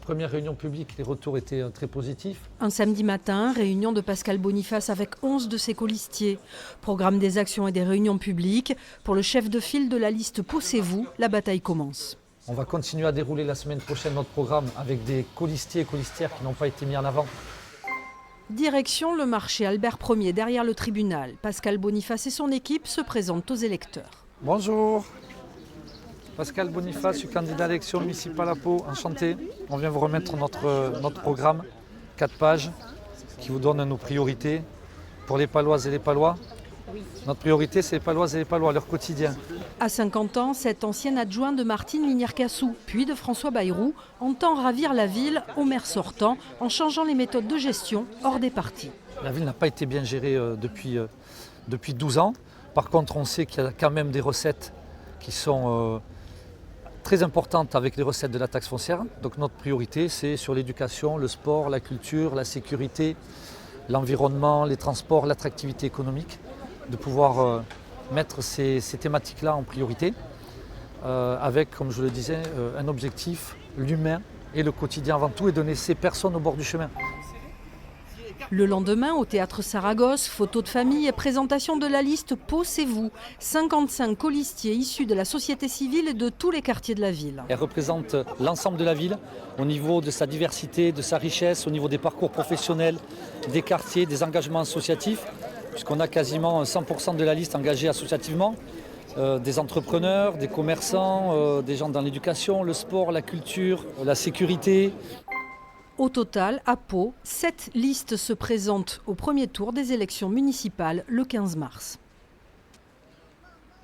première réunion publique, les retours étaient très positifs. Un samedi matin, réunion de Pascal Boniface avec 11 de ses colistiers. Programme des actions et des réunions publiques. Pour le chef de file de la liste Poussez-vous, la bataille commence. On va continuer à dérouler la semaine prochaine notre programme avec des colistiers et colistières qui n'ont pas été mis en avant. Direction le marché Albert Ier, derrière le tribunal. Pascal Boniface et son équipe se présentent aux électeurs. Bonjour, Pascal Boniface, je suis candidat à l'élection municipale à Pau, enchanté. On vient vous remettre notre programme, 4 pages, qui vous donne nos priorités pour les Paloises et les Palois. Notre priorité, c'est les Paloises et les Palois, leur quotidien. À 50 ans, cet ancien adjoint de Martine Linière-Cassou, puis de François Bayrou, entend ravir la ville au maire sortant en changeant les méthodes de gestion hors des partis. La ville n'a pas été bien gérée depuis 12 ans. Par contre, on sait qu'il y a quand même des recettes qui sont très importantes avec les recettes de la taxe foncière. Donc notre priorité, c'est sur l'éducation, le sport, la culture, la sécurité, l'environnement, les transports, l'attractivité économique, de pouvoir mettre ces thématiques-là en priorité, avec, comme je le disais, un objectif, l'humain et le quotidien avant tout, et donner ces personnes au bord du chemin. Le lendemain, au théâtre Saragosse, photos de famille et présentation de la liste Poussez-vous. 55 colistiers issus de la société civile et de tous les quartiers de la ville. Elle représente l'ensemble de la ville, au niveau de sa diversité, de sa richesse, au niveau des parcours professionnels, des quartiers, des engagements associatifs, puisqu'on a quasiment 100% de la liste engagée associativement. Des entrepreneurs, des commerçants, des gens dans l'éducation, le sport, la culture, la sécurité. Au total, à Pau, 7 listes se présentent au premier tour des élections municipales le 15 mars.